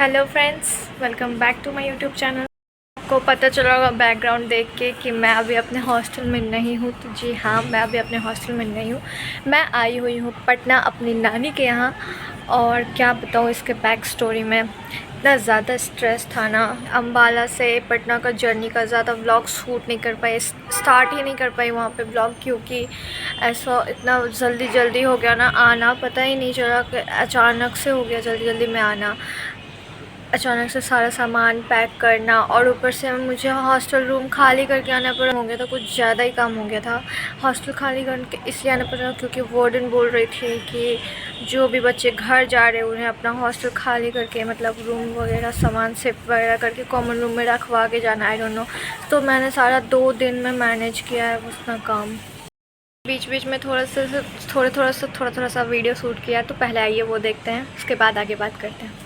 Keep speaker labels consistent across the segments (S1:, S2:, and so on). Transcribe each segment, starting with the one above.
S1: Hello friends, welcome back to my YouTube channel. आपको पता चला होगा बैकग्राउंड देख के कि मैं अभी अपने हॉस्टल में नहीं हूँ। तो जी हाँ, मैं अभी अपने हॉस्टल में नहीं हूँ। मैं आई हुई हूँ पटना अपनी नानी के यहाँ। और क्या बताऊँ इसके बैक स्टोरी में, इतना ज़्यादा स्ट्रेस था ना। अम्बाला से पटना का जर्नी का ज़्यादा व्लॉग शूट नहीं कर पाई, स्टार्ट ही नहीं कर पाई वहाँ पे व्लॉग, क्योंकि ऐसा इतना जल्दी जल्दी हो गया ना आना। पता ही नहीं चला कि अचानक से हो गया जल्दी जल्दी में आना। अचानक से सारा सामान पैक करना, और ऊपर से मुझे हॉस्टल रूम खाली करके आना पड़ा। हो गया था कुछ ज़्यादा ही काम हो गया था। हॉस्टल खाली करके इसलिए आना पड़ा क्योंकि वार्डन बोल रही थी कि जो भी बच्चे घर जा रहे हैं उन्हें अपना हॉस्टल खाली करके, मतलब रूम वगैरह सामान शिफ्ट वगैरह करके कॉमन रूम में रखवा के जाना। I don't know. तो मैंने सारा 2 दिन में मैनेज किया है उसका काम। बीच बीच में थोड़ा सा वीडियो शूट किया। तो पहले आइए वो देखते हैं, उसके बाद आगे बात करते हैं।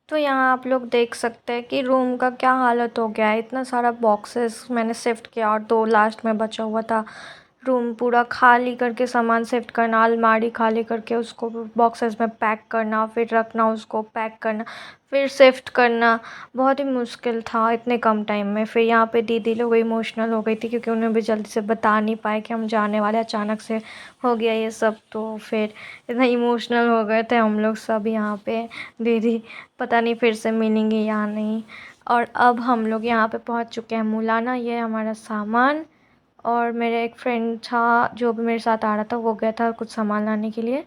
S1: तो यहाँ आप लोग देख सकते हैं कि रूम का क्या हालत हो गया है। इतना सारा बॉक्सेस मैंने शिफ्ट किया और 2 लास्ट में बचा हुआ था। रूम पूरा खाली करके सामान शिफ्ट करना, अलमारी खाली करके उसको बॉक्सेस में पैक करना, फिर रखना, उसको पैक करना, फिर शिफ्ट करना। बहुत ही मुश्किल था इतने कम टाइम में। फिर यहाँ पे दीदी लोग इमोशनल हो गई थी क्योंकि उन्हें भी जल्दी से बता नहीं पाए कि हम जाने वाले, अचानक से हो गया ये सब। तो फिर इतना इमोशनल हो गए थे हम लोग सब यहाँ पे। दीदी पता नहीं फिर से मिलेंगे या नहीं। और अब हम लोग यहाँ पे पहुँच चुके हैं मुलाना। ये हमारा सामान, और मेरा एक फ्रेंड था जो भी मेरे साथ आ रहा था, वो गया था कुछ सामान लाने के लिए।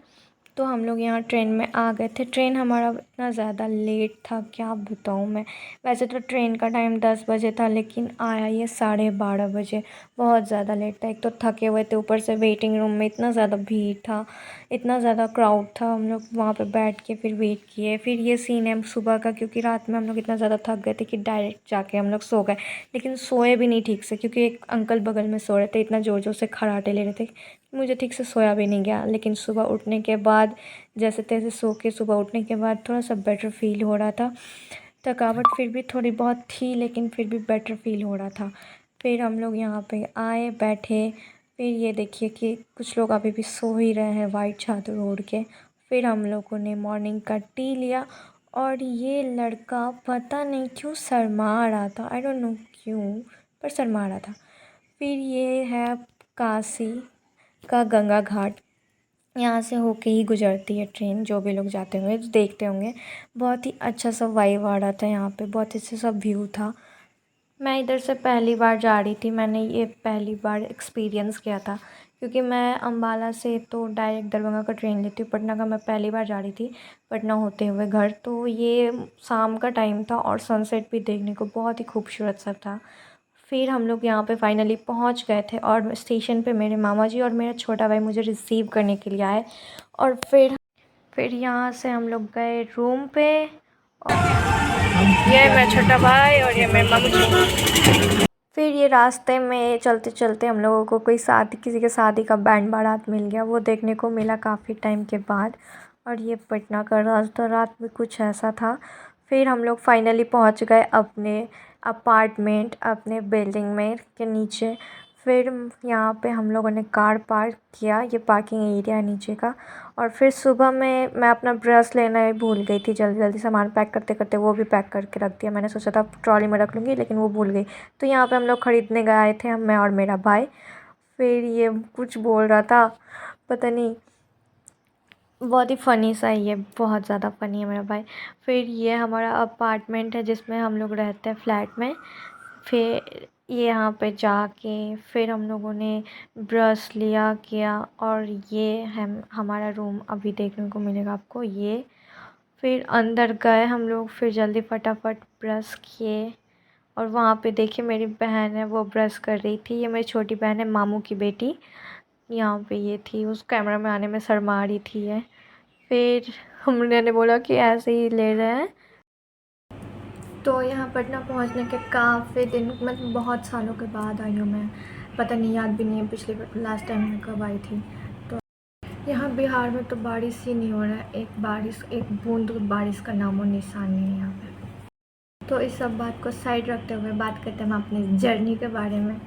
S1: तो हम लोग यहाँ ट्रेन में आ गए थे। ट्रेन हमारा इतना ज़्यादा लेट था, क्या बताऊँ मैं। वैसे तो ट्रेन का टाइम 10 बजे था, लेकिन आया ये 12:30 बजे। बहुत ज़्यादा लेट था। एक तो थके हुए थे, ऊपर से वेटिंग रूम में इतना ज़्यादा भीड़ था, इतना ज़्यादा क्राउड था। हम लोग वहाँ पे बैठ के फिर वेट किए। फिर ये सीन है सुबह का, क्योंकि रात में हम लोग इतना ज़्यादा थक गए थे कि डायरेक्ट जाके हम लोग सो गए। लेकिन सोए भी नहीं ठीक से, क्योंकि एक अंकल बगल में सो रहे थे, इतना ज़ोर ज़ोर से खर्राटे ले रहे थे, मुझे ठीक से सोया भी नहीं गया। लेकिन सुबह उठने के बाद जैसे तैसे सो के सुबह उठने के बाद थोड़ा सा बेटर फ़ील हो रहा था। थकावट फिर भी थोड़ी बहुत थी, लेकिन फिर भी बेटर फ़ील हो रहा था। फिर हम लोग यहाँ पे आए, बैठे। फिर ये देखिए कि कुछ लोग अभी भी सो ही रहे हैं वाइट चादर ओढ़ के। फिर हम लोगों ने मॉर्निंग का टी लिया। और ये लड़का पता नहीं क्यों शर्मा रहा था, आई डोंट नो क्यों, पर शर्मा रहा था। फिर ये है काशी का गंगा घाट। यहाँ से होके ही गुजरती है ट्रेन, जो भी लोग जाते हुए देखते होंगे। बहुत ही अच्छा सा वाइब आ रहा था यहाँ पे, बहुत अच्छा सा व्यू था। मैं इधर से पहली बार जा रही थी, मैंने ये पहली बार एक्सपीरियंस किया था, क्योंकि मैं अम्बाला से तो डायरेक्ट दरभंगा का ट्रेन लेती हूँ। पटना का मैं पहली बार जा रही थी, पटना होते हुए घर। तो ये शाम का टाइम था और सनसेट भी देखने को बहुत ही खूबसूरत सा था। फिर हम लोग यहाँ पे फाइनली पहुँच गए थे, और स्टेशन पे मेरे मामा जी और मेरा छोटा भाई मुझे रिसीव करने के लिए आए। और फिर यहाँ से हम लोग गए रूम पे। ये मेरा छोटा भाई और ये मेरे मामा जी। फिर ये रास्ते में चलते चलते हम लोगों को कोई शादी, किसी के शादी का बैंड बारात मिल गया, वो देखने को मिला काफ़ी टाइम के बाद। और ये पटना का रास्ता रात में कुछ ऐसा था। फिर हम लोग फाइनली पहुंच गए अपने अपार्टमेंट, अपने बिल्डिंग में के नीचे। फिर यहाँ पे हम लोगों ने कार पार्क किया, ये पार्किंग एरिया है नीचे का। और फिर सुबह में मैं अपना ब्रश लेना ही भूल गई थी, जल्दी जल्दी सामान पैक करते करते वो भी पैक करके रख दिया। मैंने सोचा था ट्रॉली में रख लूँगी, लेकिन वो भूल गई। तो यहाँ पे हम लोग ख़रीदने गए थे, मैं और मेरा भाई। फिर ये कुछ बोल रहा था, पता नहीं, बहुत ही फ़नी सा है ये, बहुत ज़्यादा फ़नी है मेरा भाई। फिर ये हमारा अपार्टमेंट है जिसमें हम लोग रहते हैं फ्लैट में। फिर ये यहाँ पे जाके फिर हम लोगों ने ब्रश लिया किया, और ये हम हमारा रूम अभी देखने को मिलेगा आपको ये। फिर अंदर गए हम लोग, फिर जल्दी फटाफट ब्रश किए। और वहाँ पे देखिए मेरी बहन है, वो ब्रश कर रही थी। ये मेरी छोटी बहन है, मामू की बेटी। यहाँ पे ये थी, उस कैमरा में आने में शर्मा रही थी ये। फिर हमने बोला कि ऐसे ही ले रहे हैं। तो यहाँ पटना पहुँचने के काफ़ी दिन, मतलब बहुत सालों के बाद आई हूँ मैं। पता नहीं, याद भी नहीं है पिछली लास्ट टाइम मैं कब आई थी। तो यहाँ बिहार में तो बारिश ही नहीं हो रहा है, एक बूंद बारिश का नामो निशान नहीं है यहाँ पे। तो इस सब बात को साइड रखते हुए बात करते हैं हम अपनी जर्नी के बारे में।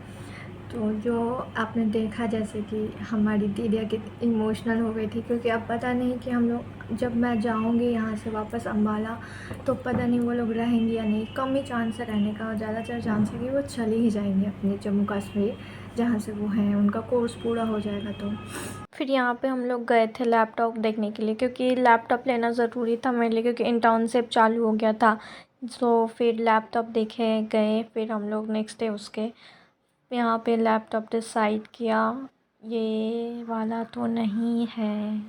S1: तो जो आपने देखा जैसे कि हमारी दीदिया कितनी इमोशनल हो गई थी, क्योंकि अब पता नहीं कि हम लोग जब मैं जाऊंगी यहाँ से वापस अम्बाला तो पता नहीं वो लोग रहेंगे या नहीं। कम ही चांस है रहने का और ज़्यादातर चांस है कि वो चली ही जाएंगी अपने जम्मू कश्मीर जहाँ से वो हैं, उनका कोर्स पूरा हो जाएगा। तो फिर यहाँ पे हम लोग गए थे लैपटॉप देखने के लिए, क्योंकि लैपटॉप लेना ज़रूरी था मेरे लिए, क्योंकि इंटर्नशिप चालू हो गया था। तो फिर लैपटॉप देखे गए, फिर हम लोग नेक्स्ट डे उसके यहाँ पे लैपटॉप डिसाइड किया। ये वाला तो नहीं है,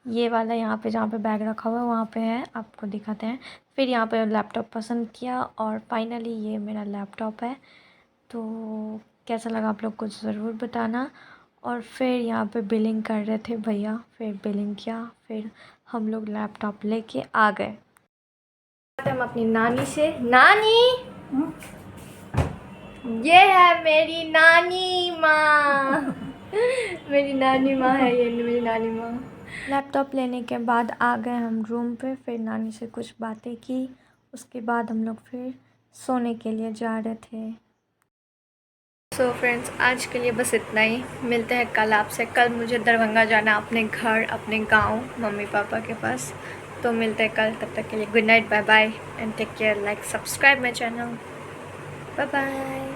S1: ये वाला यहाँ पे जहाँ पे बैग रखा हुआ है वहाँ पे है, आपको दिखाते हैं। फिर यहाँ पे लैपटॉप पसंद किया और फाइनली ये मेरा लैपटॉप है। तो कैसा लगा आप लोग को ज़रूर बताना। और फिर यहाँ पे बिलिंग कर रहे थे भैया, फिर बिलिंग किया, फिर हम लोग लैपटॉप लेके आ गए। हम अपनी नानी से, नानी ये है मेरी नानी माँ मेरी नानी माँ है ये, मेरी नानी माँ। लैपटॉप लेने के बाद आ गए हम रूम पे, फिर नानी से कुछ बातें की, उसके बाद हम लोग फिर सोने के लिए जा रहे थे। सो फ्रेंड्स, आज के लिए बस इतना ही। मिलते हैं कल आपसे। कल मुझे दरभंगा जाना, अपने घर, अपने गांव, मम्मी पापा के पास। तो मिलते हैं कल, तब तक के लिए good night, bye bye and take care. Like subscribe my channel, bye bye.